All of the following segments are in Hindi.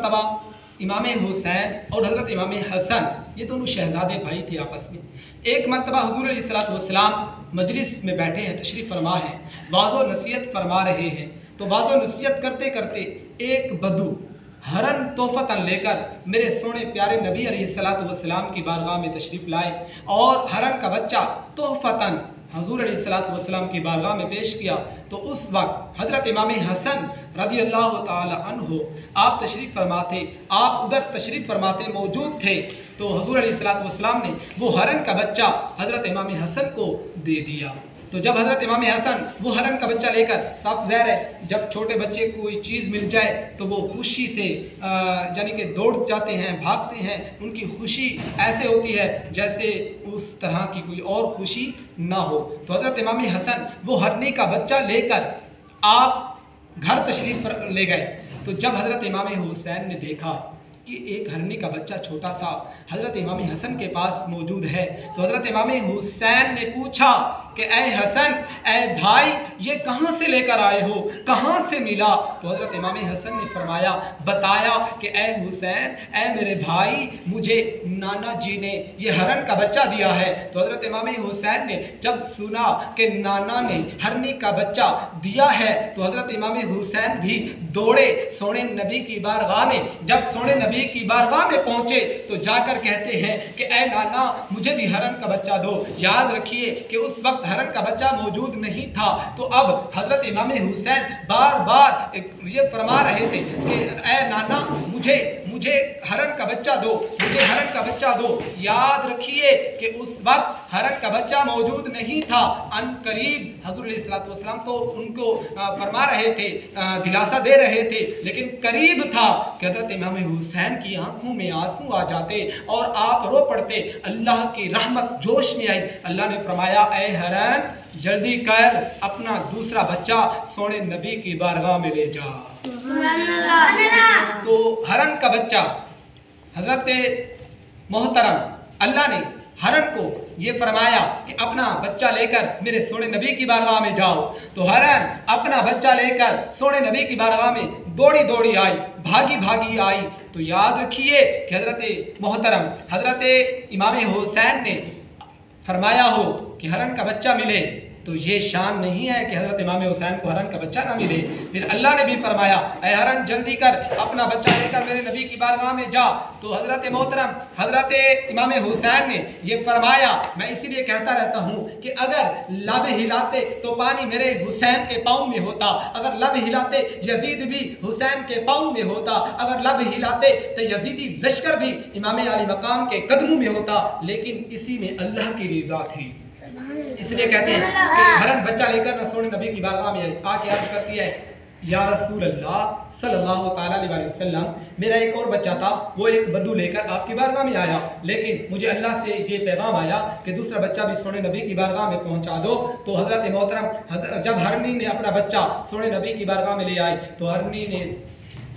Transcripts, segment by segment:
तबा इमाम हुसैन और हज़रत इमाम हसन ये दोनों शहजादे भाई थे आपस में। एक मरतबा हुज़ूर अलैहिस्सलाम मजलिस में बैठे हैं, तशरीफ़ फरमा हैं, वाज़ो नसीहत फरमा रहे हैं। तो वाज़ो नसीहत करते करते एक बदू हरन तोहफ़तन लेकर मेरे सोने प्यारे नबी अलैहिस्सलाम की बारगाह में तशरीफ़ लाए और हरन का बच्चा तोहफ़तन हुज़ूर अलैहिस्सलाम की बारगाह में पेश किया। तो उस वक्त हज़रत इमाम हसन रज़ी अल्लाह ताला अन्हु आप तशरीफ़ फरमाते, आप उधर तशरीफ़ फरमाते मौजूद थे। तो हुज़ूर अलैहिस्सलाम ने वो हरन का बच्चा हज़रत इमाम हसन को दे दिया। तो जब हज़रत इमाम हसन वो हरन का बच्चा लेकर, साफ ज़ाहिर है जब छोटे बच्चे को कोई चीज़ मिल जाए तो वो खुशी से यानी कि दौड़ जाते हैं, भागते हैं, उनकी खुशी ऐसे होती है जैसे उस तरह की कोई और खुशी ना हो। तो हज़रत इमाम हसन वो हरनी का बच्चा लेकर आप घर तशरीफ़ ले गए। तो जब हज़रत इमाम हुसैन ने देखा कि एक हरनी का बच्चा छोटा सा हज़रत इमाम हसन के पास मौजूद है, तो हज़रत इमाम हुसैन ने पूछा कि ए हसन, ए भाई, ये कहाँ से लेकर आए हो, कहाँ से मिला? तो हज़रत इमाम हसन ने फरमाया, बताया कि ए हुसैन, ए मेरे भाई, मुझे नाना जी ने ये हरन का बच्चा दिया है। तो हज़रत इमाम हुसैन ने जब सुना कि नाना ने हरनी का बच्चा दिया है तो हज़रत इमाम हुसैन भी दौड़े सोने नबी की बारगाह में। जब सोने नबी की बारगाह में पहुँचे तो जाकर कहते हैं कि ए नाना, मुझे भी हरन का बच्चा दो। याद रखिए कि उस वक्त हरन का बच्चा मौजूद नहीं था। तो अब हज़रत इमाम हुसैन बार बार ये फरमा रहे थे कि ए नाना, मुझे हरन का बच्चा दो, मुझे हरन का बच्चा दो। याद रखिए कि उस वक्त हरन का बच्चा मौजूद नहीं था। अन करीब हुज़ूर अलैहिस्सलाम तो उनको फरमा रहे थे, दिलासा दे रहे थे, लेकिन करीब था कि हज़रत इमाम हुसैन की आंखों में आंसू आ जाते और आप रो पड़ते। अल्लाह की रहमत जोश में आई। अल्लाह ने फरमाया, ए हरन, जल्दी कर अपना दूसरा बच्चा सोने नबी की बारगाह में ले जा। तो हरन का बच्चा हजरत मोहतरम अल्लाह ने हरन को ये फरमाया कि अपना बच्चा लेकर मेरे सोने नबी की बारगाह में जाओ। तो हरन अपना बच्चा लेकर सोने नबी की बारगाह में दौड़ी दौड़ी आई, भागी भागी आई। तो याद रखिए कि हजरत मोहतरम हजरत इमाम हुसैन ने फरमाया हो कि हरन का बच्चा मिले तो ये शान नहीं है कि हज़रत इमाम हुसैन को हरन का बच्चा ना मिले। फिर अल्लाह ने भी फरमाया, ऐ हरन, जल्दी कर अपना बच्चा लेकर मेरे नबी की बारगाह में जा। तो हज़रत मोहतरम हज़रत इमाम हुसैन ने ये फरमाया, मैं इसीलिए कहता रहता हूँ कि अगर लब हिलाते तो पानी मेरे हुसैन के पाँव में होता, अगर लब हिलाते यजीद भी हुसैन के पाँव में होता, अगर लब हिलाते तो यजीदी लश्कर भी इमाम अली मकाम के कदमों में होता। लेकिन इसी में अल्लाह की रज़ा थी, इसलिए कहते हैं कि हरन बच्चा लेकर न सोने नबी की बारगाह में आके अर्ज करती है, या रसूल अल्लाह सल्लल्लाहु ताला अलैहि वसल्लम, मेरा एक और बच्चा था, वो एक बद्दू लेकर आपकी बारगाह में आया, लेकिन मुझे अल्लाह से ये पैगाम आया कि दूसरा बच्चा भी सोने नबी की बारगाह में पहुंचा दो। तो हज़रत मोहतरम जब हरनी ने अपना बच्चा सोने नबी की बारगाह में ले आई तो हरनी ने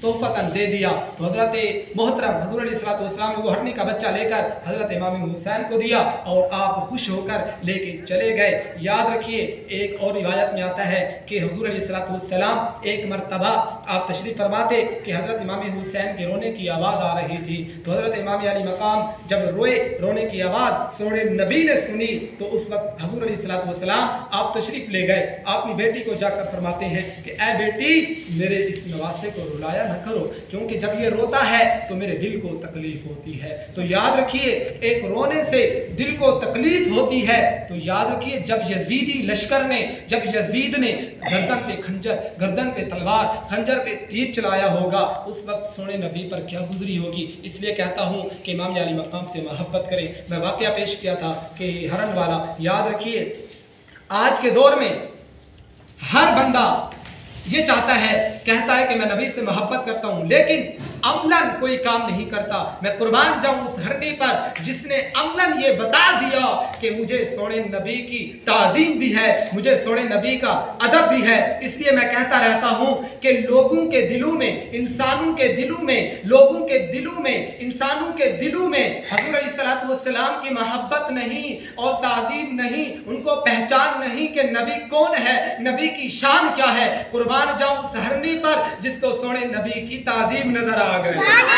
तोहफ़तन दे दिया। तो हज़रत मोहतरम हुज़ूर अलैहिस्सलाम ने वो हरनी का बच्चा लेकर हज़रत इमाम हुसैन को दिया और आप खुश होकर लेके चले गए। याद रखिए, एक और रिवायत में आता है कि हुज़ूर अलैहिस्सलाम एक मरतबा आप तशरीफ़ फरमाते कि हज़रत इमाम हुसैन के रोने की आवाज़ आ रही थी। तो हज़रत इमाम अली मकाम जब रोए, रोने की आवाज़ सोने नबी ने सुनी तो उस वक्त हुज़ूर अलैहिस्सलाम आप तशरीफ़ ले गए, अपनी बेटी को जाकर फरमाते हैं कि ए बेटी, मेरे इस नवासे को रुलाया न करो, क्योंकि जब ये रोता है तो मेरे दिल को तकलीफ होती है। तो याद रखिए, एक रोने से दिल को तकलीफ होती है। तो याद रखिए, जब यजीदी लश्कर ने, जब यजीद ने गर्दन पे खंजर, गर्दन पे तलवार, खंजर पे तीर चलाया होगा, उस वक्त सोने नबी पर क्या गुजरी होगी। इसलिए कहता हूँ कि इमाम अली मकाम से मोहब्बत करें। मैं वाकया पेश किया था कि हरन वाला, याद रखिए, आज के दौर में हर बंदा ये चाहता है, कहता है कि मैं नबी से मोहब्बत करता हूँ, लेकिन अमलन कोई काम नहीं करता। मैं कुर्बान जाऊँ उस हरनी पर जिसने अमलन ये बता दिया कि मुझे सोने नबी की ताज़ीम भी है, मुझे सोने नबी का अदब भी है। इसलिए मैं कहता रहता हूँ कि लोगों के दिलों में, इंसानों के दिलों में, लोगों के दिलों में, इंसानों के दिलों में हुज़ूर अलैहिस्सलाम की मोहब्बत नहीं और ताज़ीम नहीं, उनको पहचान नहीं कि नबी कौन है, नबी की शान क्या है। कुर्बान जाऊँ उस हरनी पर जिसको सोने नबी की ताज़ीम नजर आ आ गए।